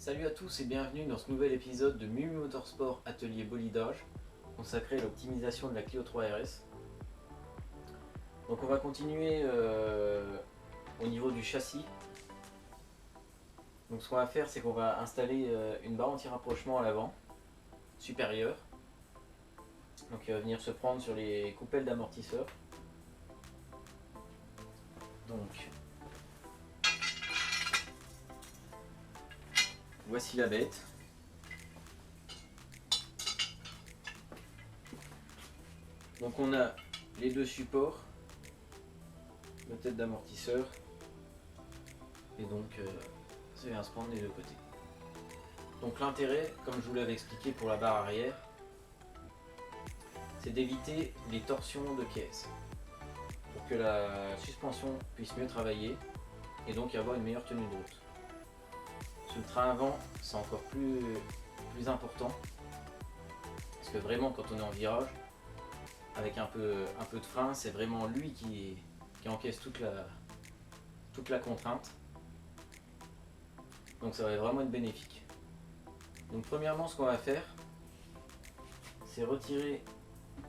Salut à tous et bienvenue dans ce nouvel épisode de Mumi Motorsport Atelier Bolidage consacré à l'optimisation de la Clio 3 RS. Donc on va continuer au niveau du châssis. Donc ce qu'on va faire, c'est qu'on va installer une barre anti-rapprochement à l'avant supérieure. Donc il va venir se prendre sur les coupelles d'amortisseurs. Donc voici la bête. Donc on a les deux supports, la tête d'amortisseur, et donc ça vient se prendre des deux côtés. Donc l'intérêt, comme je vous l'avais expliqué pour la barre arrière, c'est d'éviter les torsions de caisse pour que la suspension puisse mieux travailler et donc avoir une meilleure tenue de route. Sur le train avant, c'est encore plus important parce que vraiment quand on est en virage, avec un peu de frein, c'est vraiment lui qui encaisse toute la contrainte. Donc ça va vraiment être bénéfique. Donc premièrement, ce qu'on va faire, c'est retirer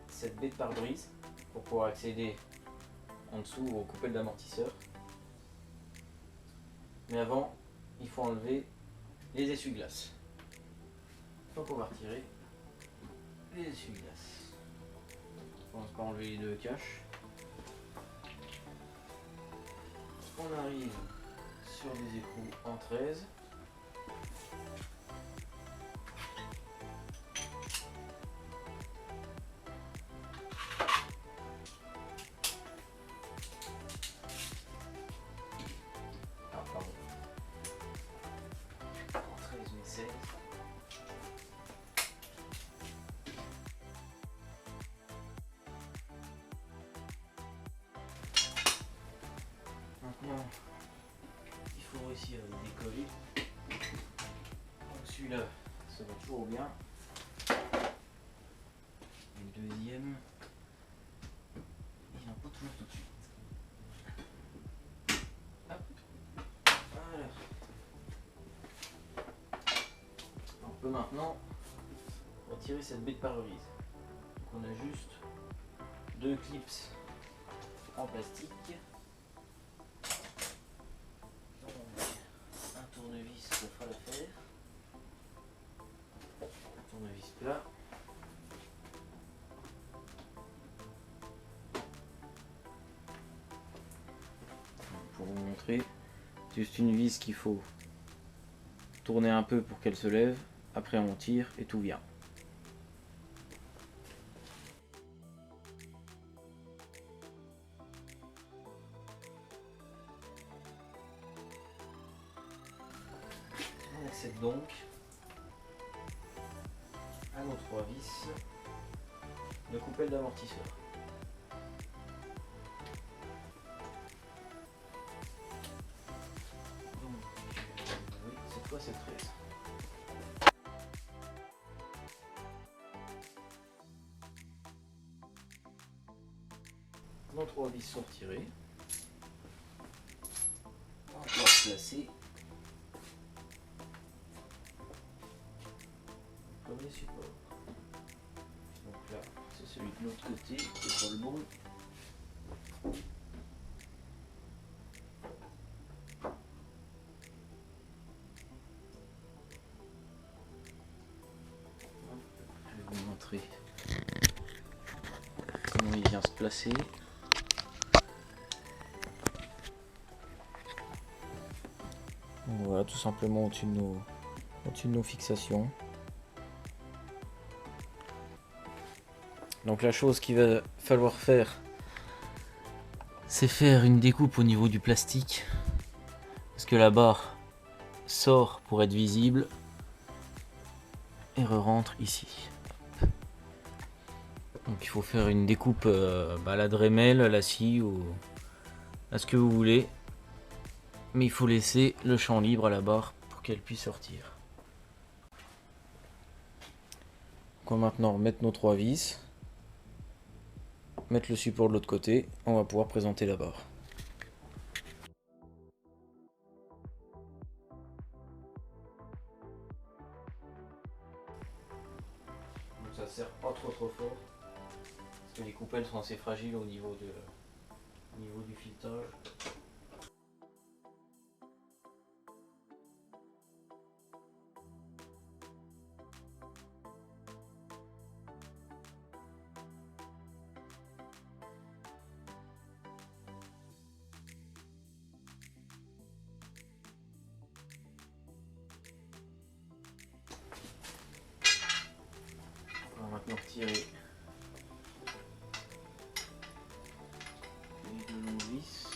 cette baie de pare-brise pour pouvoir accéder en dessous aux coupelles d'amortisseur. Mais avant, il faut enlever les essuie-glaces. Donc on va retirer les essuie-glaces. On commence par enlever les deux caches. On arrive sur des écrous en 13. Ah, pardon. En 13 mais 16. Maintenant, il faut réussir à le décoller. Donc celui-là, ça va toujours bien. Et le deuxième, il vient pas toujours tout de suite. Hop. Voilà. On peut maintenant retirer cette baie de pare-brise. Donc on a juste deux clips en plastique. Un tournevis, ça fera l'affaire. Un tournevis plat. Pour vous montrer, juste une vis qu'il faut tourner un peu pour qu'elle se lève. Après on tire et tout vient. On accède donc à nos trois vis de coupelle d'amortisseur. Donc, oui, cette fois c'est 13. Nos trois vis sont retirées. On va pouvoir placer le premier support. Donc là, c'est celui de l'autre côté qui est pas le bon. Je vais vous montrer comment il vient se placer. Donc voilà, tout simplement au-dessus de nos fixations. Donc la chose qu'il va falloir faire, c'est faire une découpe au niveau du plastique, parce que la barre sort pour être visible et re-rentre ici. Donc il faut faire une découpe à la Dremel, à la scie ou à ce que vous voulez, mais il faut laisser le champ libre à la barre pour qu'elle puisse sortir. Donc on va maintenant remettre nos trois vis, mettre le support de l'autre côté, on va pouvoir présenter la barre. c'est fragile au niveau du filetage. On va maintenant retirer les deux longues vis.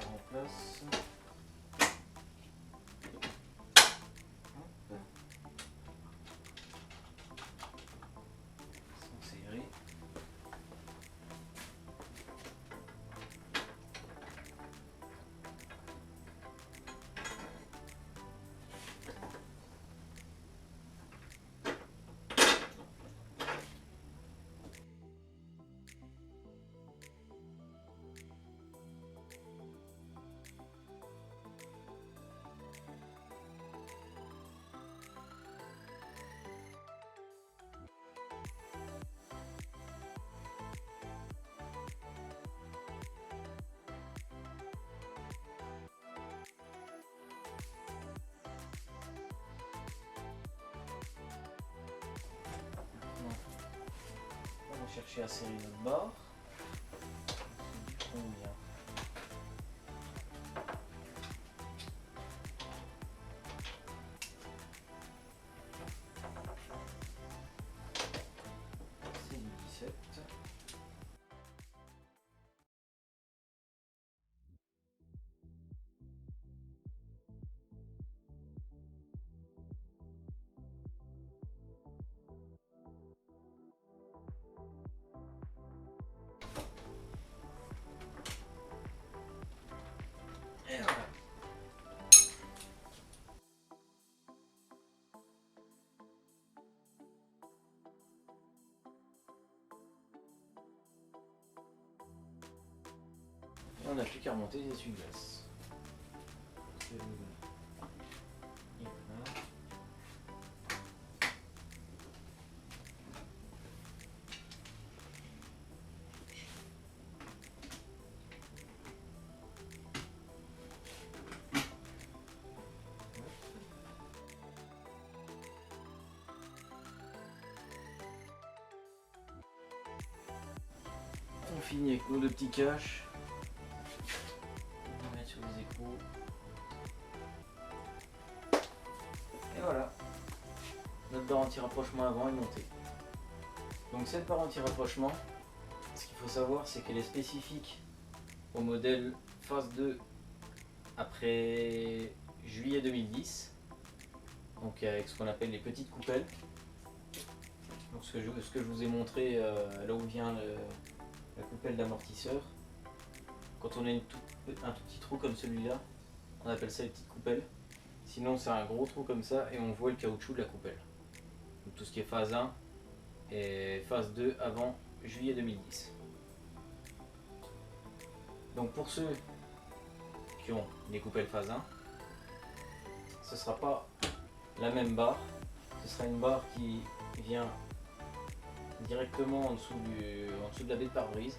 En place. Sans serrer. On va chercher à serrer notre barre. Combien? C'est du 17. Et voilà. Et on n'a plus qu'à remonter les essuie-glaces. On finit avec nos deux petits caches. On va mettre sur les écrous. Et voilà. Notre barre anti-rapprochement avant est montée. Donc cette barre anti-rapprochement, ce qu'il faut savoir, c'est qu'elle est spécifique au modèle phase 2 après juillet 2010. Donc avec ce qu'on appelle les petites coupelles. Donc ce que je vous ai montré là où vient la coupelle d'amortisseur. Quand on a un tout petit trou comme celui-là, on appelle ça les petites coupelles. Sinon c'est un gros trou comme ça et on voit le caoutchouc de la coupelle. Donc tout ce qui est phase 1 et phase 2 avant juillet 2010. Donc pour ceux qui ont des coupelles phase 1, ce ne sera pas la même barre. Ce sera une barre qui vient directement en dessous de la baie de pare-brise.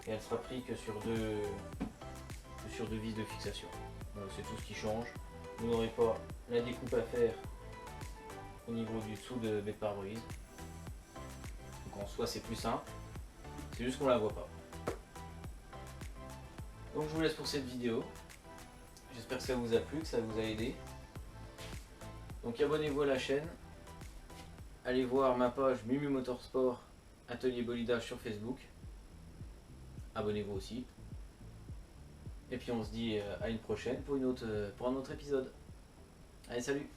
Et elle sera prise que sur deux vis de fixation. C'est tout ce qui change. Vous n'aurez pas la découpe à faire au niveau du dessous de baie de pare-brise. Donc en soi c'est plus simple. C'est juste qu'on la voit pas. Donc je vous laisse pour cette vidéo. J'espère que ça vous a plu, que ça vous a aidé. Donc abonnez-vous à la chaîne. Allez voir ma page Mumu Motorsport Atelier Bolidage sur Facebook. Abonnez-vous aussi. Et puis on se dit à une prochaine pour un autre épisode. Allez, salut!